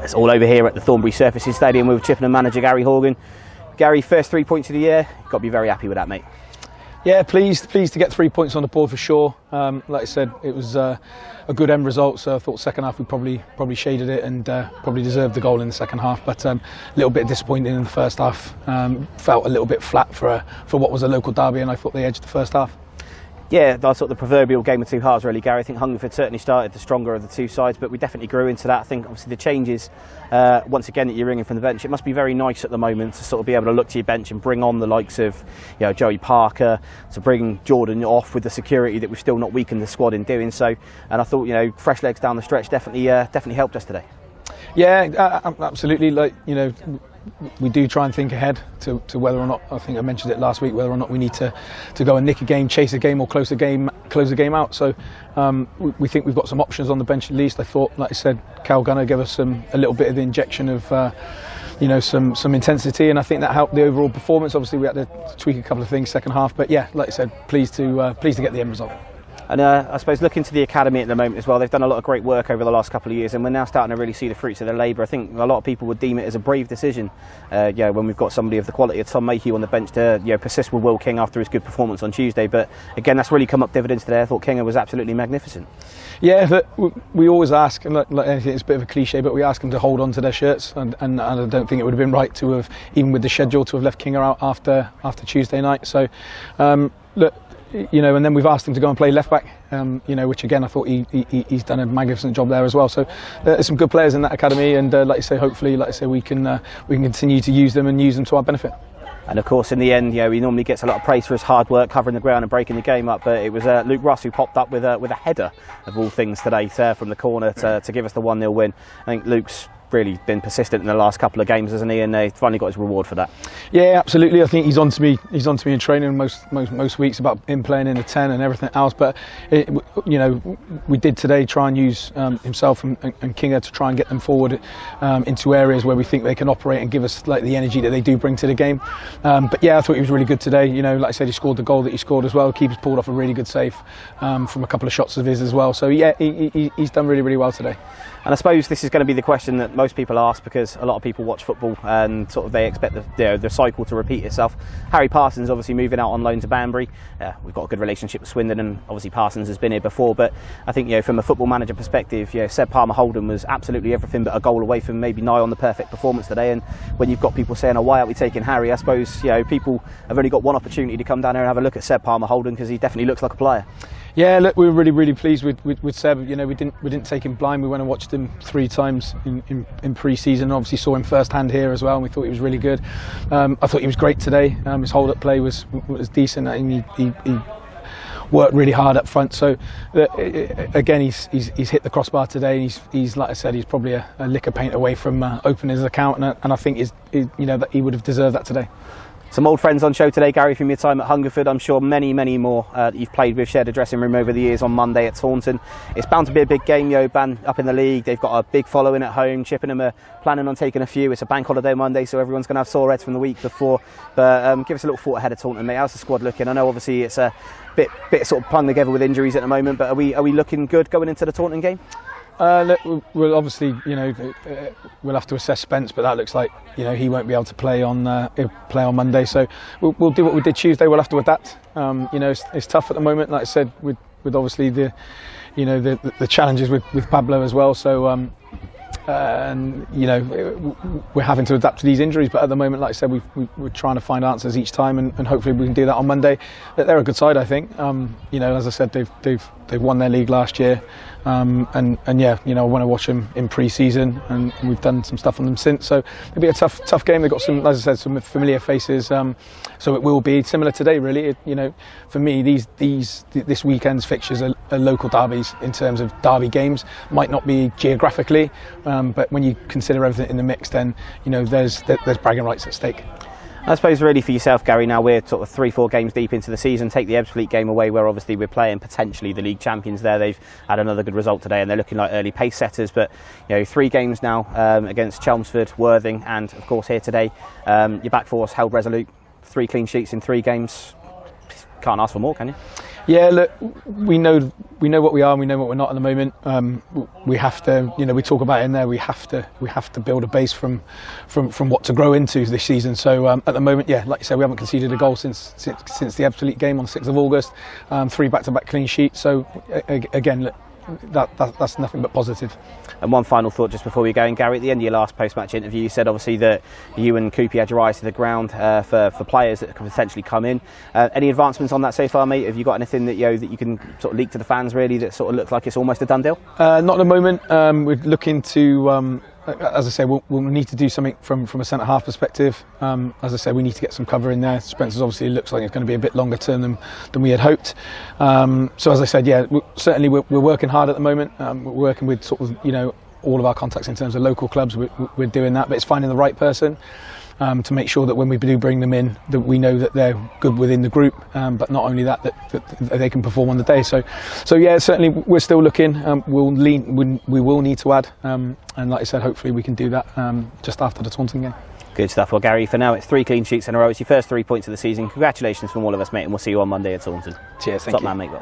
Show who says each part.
Speaker 1: It's all over here at the Thornbury Surfaces Stadium with Chippenham manager Gary Horgan. Gary, first 3 points of the year, got to be very happy with that, mate.
Speaker 2: Yeah, pleased to get 3 points on the board for sure. Like I said, it was a good end result, so I thought second half we probably shaded it and probably deserved the goal in the second half, but a little bit disappointing in the first half. Felt a little bit flat for what was a local derby, and I thought they edged the first half.
Speaker 1: Yeah, that's sort of the proverbial game of two halves, really, Gary. I think Hungerford certainly started the stronger of the two sides, but we definitely grew into that. I think obviously the changes, once again, that you're ringing from the bench, it must be very nice at the moment to sort of be able to look to your bench and bring on the likes of, Joey Parker, to bring Jordan off with the security that we've still not weakened the squad in doing so. And I thought, fresh legs down the stretch definitely helped us today.
Speaker 2: Yeah, absolutely. We do try and think ahead to whether or not, I think I mentioned it last week, whether or not we need to go and nick a game, chase a game, or close the game out. So we think we've got some options on the bench at least. I thought, like I said, Cal Gunner gave us a little bit of the injection of some intensity, and I think that helped the overall performance. Obviously we had to tweak a couple of things second half, but yeah, like I said, pleased to get the end result.
Speaker 1: And I suppose looking to the academy at the moment as well, they've done a lot of great work over the last couple of years, and we're now starting to really see the fruits of their labour. I think a lot of people would deem it as a brave decision, when we've got somebody of the quality of Tom Mayhew on the bench to persist with Will King after his good performance on Tuesday. But again, that's really come up dividends today. I thought Kinga was absolutely magnificent. Yeah,
Speaker 2: but we always ask, and like anything, it's a bit of a cliche, but we ask them to hold on to their shirts, and I don't think it would have been right to have, even with the schedule, to have left Kinga out after Tuesday night. So look. And then we've asked him to go and play left back, which again I thought he's done a magnificent job there as well. So there's some good players in that academy, and like I say, hopefully, we can continue to use them and use them to our benefit.
Speaker 1: And of course, in the end, he normally gets a lot of praise for his hard work covering the ground and breaking the game up. But it was Luke Russ who popped up with a header of all things today from the corner to give us the 1-0 win. I think Luke's really been persistent in the last couple of games, hasn't he? And he finally got his reward for that.
Speaker 2: Yeah, absolutely. I think he's on to me in training most weeks about him playing in the 10 and everything else. But we did today try and use himself and Kinga to try and get them forward into areas where we think they can operate and give us the energy that they do bring to the game. But yeah, I thought he was really good today. Like I said, he scored the goal that he scored as well. Keeper's pulled off a really good save from a couple of shots of his as well. So yeah, he's done really, really well today.
Speaker 1: And I suppose this is going to be the question that most people ask, because a lot of people watch football and sort of they expect the cycle to repeat itself. Harry Parsons obviously moving out on loan to Banbury. We've got a good relationship with Swindon, and obviously Parsons has been here before. But I think from a football manager perspective, Seb Palmer-Holden was absolutely everything but a goal away from maybe nigh on the perfect performance today. And when you've got people saying, "Oh, why aren't we taking Harry?" I suppose people have only got one opportunity to come down here and have a look at Seb Palmer-Holden, because he definitely looks like a player.
Speaker 2: Yeah, look, we were really, really pleased with Seb. We didn't take him blind. We went and watched him 3 times in pre-season. Obviously saw him firsthand here as well, and we thought he was really good. I thought he was great today. His hold-up play was decent, and he worked really hard up front. So again, he's hit the crossbar today. And he's like I said, he's probably a lick of paint away from opening his account, and I think that he would have deserved that today.
Speaker 1: Some old friends on show today, Gary, from your time at Hungerford. I'm sure many, many more that you've played with, shared a dressing room over the years on Monday at Taunton. It's bound to be a big game, Ban up in the league. They've got a big following at home. Chippenham are planning on taking a few. It's a bank holiday Monday, so everyone's going to have sore heads from the week before. But give us a little thought ahead of Taunton, mate. How's the squad looking? I know obviously it's a bit sort of hung together with injuries at the moment, but are we looking good going into the Taunton game?
Speaker 2: Look, we'll obviously, we'll have to assess Spence, but that looks like, he won't be able to play on Monday. So we'll do what we did Tuesday. We'll have to adapt. It's tough at the moment, like I said, with obviously the challenges with Pablo as well. So we're having to adapt to these injuries, but at the moment, like I said, we're trying to find answers each time, and hopefully we can do that on Monday. They're a good side, I think. As I said, they've won their league last year, and yeah, I want to watch them in pre-season, and we've done some stuff on them since. So it'll be a tough game. They've got some, as I said, some familiar faces. So it will be similar today, really. For me, this weekend's fixtures are local derbies in terms of derby games. Might not be geographically, but when you consider everything in the mix, then there's bragging rights at stake.
Speaker 1: I suppose really for yourself, Gary, now we're sort of 3-4 games deep into the season. Take the Ebbsfleet game away, where obviously we're playing potentially the league champions there. They've had another good result today, and they're looking like early pace setters. But 3 games now against Chelmsford, Worthing, and of course here today. Your back four's held resolute. 3 clean sheets in 3 games. Can't ask for more, can you?
Speaker 2: Yeah, look, we know what we are, and we know what we're not at the moment. We have to, we talk about it in there. We have to build a base from what to grow into this season. So at the moment, yeah, like you said, we haven't conceded a goal since the Absolute game on the 6th of August. 3 back-to-back clean sheets. So again, look, that's nothing but positive.
Speaker 1: And one final thought just before we go, and Gary, at the end of your last post-match interview, you said obviously that you and Coopy had your eyes to the ground for players that could potentially come in. Any advancements on that so far, mate? Have you got anything that that you can sort of leak to the fans, really, that sort of looks like it's almost a done deal?
Speaker 2: Not at the moment. We're looking to, as I say, we'll need to do something from a centre-half perspective. As I say, we need to get some cover in there. Spencer's obviously looks like it's going to be a bit longer term than we had hoped. So as I said, yeah, certainly we're working hard at the moment. We're working with sort of, all of our contacts in terms of local clubs. We're doing that, but it's finding the right person to make sure that when we do bring them in, that we know that they're good within the group, but not only that they can perform on the day. So yeah, certainly we're still looking. We will need to add, and like I said, hopefully we can do that just after the Taunton game.
Speaker 1: Good stuff. Well, Gary, for now it's 3 clean sheets in a row. It's your first 3 points of the season. Congratulations from all of us, mate, and we'll see you on Monday at Taunton.
Speaker 2: Cheers. Thank you.
Speaker 1: Top man, mate.